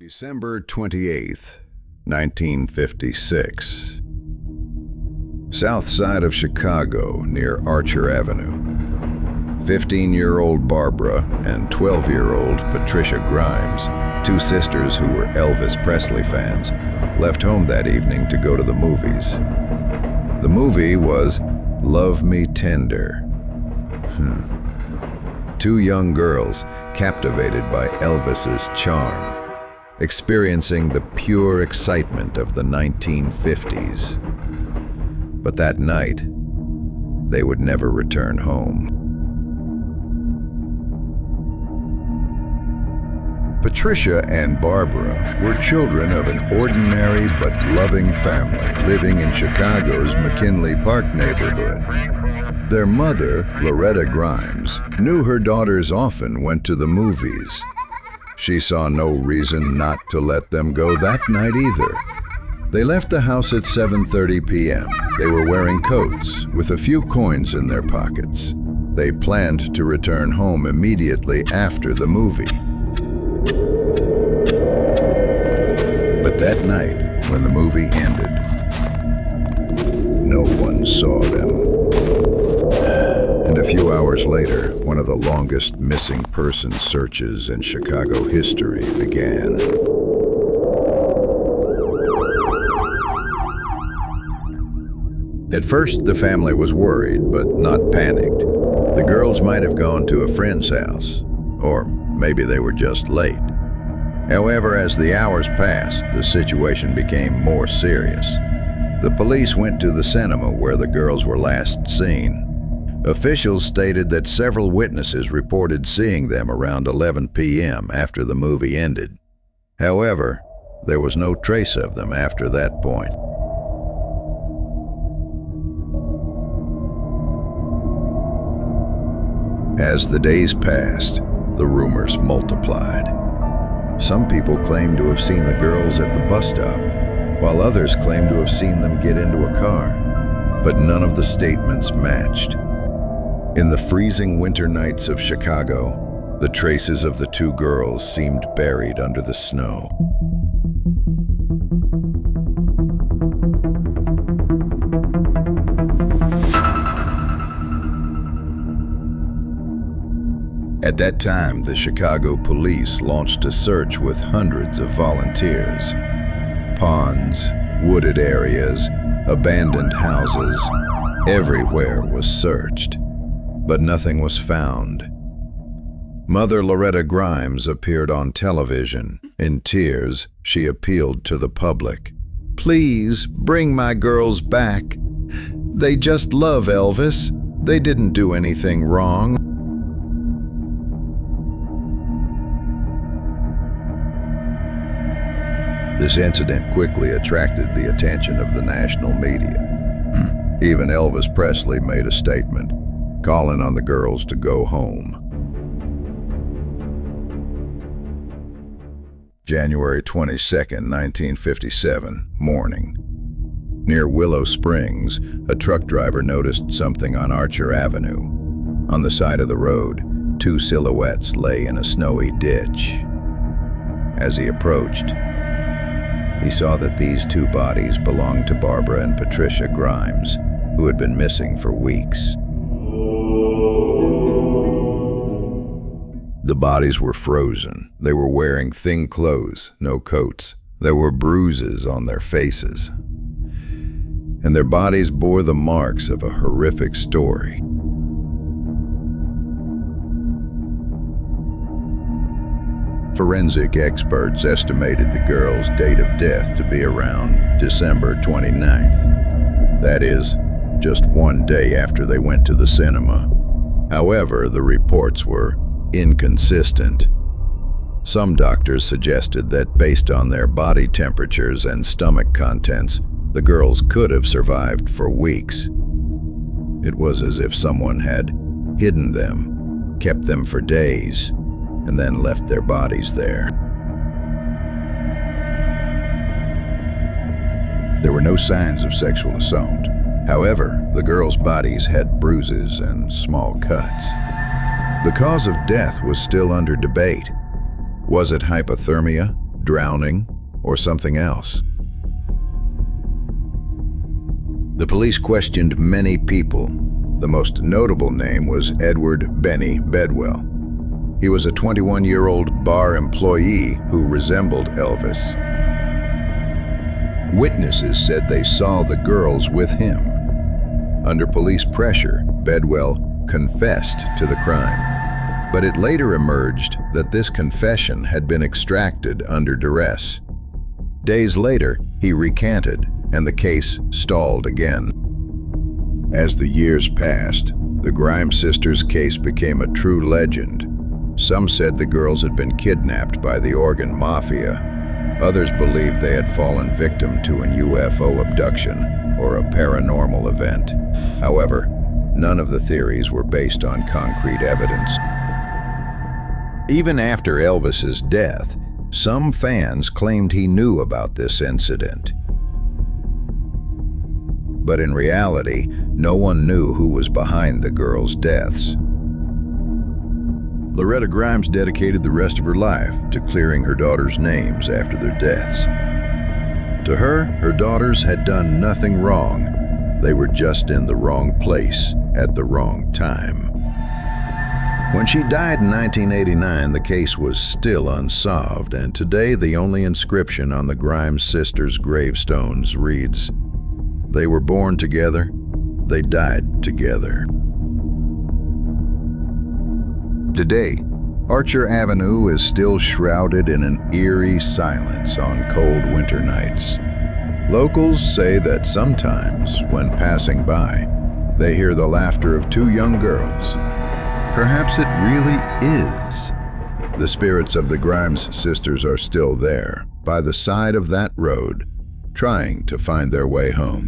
December 28th, 1956. South side of Chicago, near Archer Avenue. 15-year-old Barbara and 12-year-old Patricia Grimes, two sisters who were Elvis Presley fans, left home that evening to go to the movies. The movie was Love Me Tender. Two young girls captivated by Elvis's charm, experiencing the pure excitement of the 1950s. But that night, they would never return home. Patricia and Barbara were children of an ordinary but loving family living in Chicago's McKinley Park neighborhood. Their mother, Loretta Grimes, knew her daughters often went to the movies. She saw no reason not to let them go that night either. They left the house at 7:30 p.m. They were wearing coats with a few coins in their pockets. They planned to return home immediately after the movie. But that night, when the movie ended, no one saw them. And a few hours later, one of the longest missing person searches in Chicago history began. At first, the family was worried, but not panicked. The girls might have gone to a friend's house, or maybe they were just late. However, as the hours passed, the situation became more serious. The police went to the cinema where the girls were last seen. Officials stated that several witnesses reported seeing them around 11 p.m. after the movie ended. However, there was no trace of them after that point. As the days passed, the rumors multiplied. Some people claimed to have seen the girls at the bus stop, while others claimed to have seen them get into a car. But none of the statements matched. In the freezing winter nights of Chicago, the traces of the two girls seemed buried under the snow. At that time, the Chicago police launched a search with hundreds of volunteers. Ponds, wooded areas, abandoned houses, everywhere was searched. But nothing was found. Mother Loretta Grimes appeared on television. In tears, she appealed to the public. "Please, bring my girls back. They just love Elvis. They didn't do anything wrong." This incident quickly attracted the attention of the national media. Even Elvis Presley made a statement, calling on the girls to go home. January 22nd, 1957, morning. Near Willow Springs, a truck driver noticed something on Archer Avenue. On the side of the road, two silhouettes lay in a snowy ditch. As he approached, he saw that these two bodies belonged to Barbara and Patricia Grimes, who had been missing for weeks. The bodies were frozen. They were wearing thin clothes, no coats. There were bruises on their faces. And their bodies bore the marks of a horrific story. Forensic experts estimated the girls' date of death to be around December 29th. That is, just one day after they went to the cinema. However, the reports were inconsistent. Some doctors suggested that based on their body temperatures and stomach contents, the girls could have survived for weeks. It was as if someone had hidden them, kept them for days, and then left their bodies there. There were no signs of sexual assault. However, the girls' bodies had bruises and small cuts. The cause of death was still under debate. Was it hypothermia, drowning, or something else. The police questioned many people. The most notable name was Edward Benny Bedwell. He was a 21-year-old bar employee who resembled Elvis. Witnesses said they saw the girls with him. Under police pressure, Bedwell confessed to the crime, but it later emerged that this confession had been extracted under duress. Days later, he recanted, and the case stalled again. As the years passed, the Grimes sisters' case became a true legend. Some said the girls had been kidnapped by the Oregon Mafia. Others believed they had fallen victim to an UFO abduction or a paranormal event. However, none of the theories were based on concrete evidence. Even after Elvis's death, some fans claimed he knew about this incident. But in reality, no one knew who was behind the girls' deaths. Loretta Grimes dedicated the rest of her life to clearing her daughters' names after their deaths. To her daughters had done nothing wrong. They were just in the wrong place at the wrong time. When she died in 1989, the case was still unsolved, and today the only inscription on the Grimes sisters' gravestones reads, "They were born together, they died together." Today, Archer Avenue is still shrouded in an eerie silence on cold winter nights. Locals say that sometimes, when passing by, they hear the laughter of two young girls. Perhaps it really is. The spirits of the Grimes sisters are still there, by the side of that road, trying to find their way home.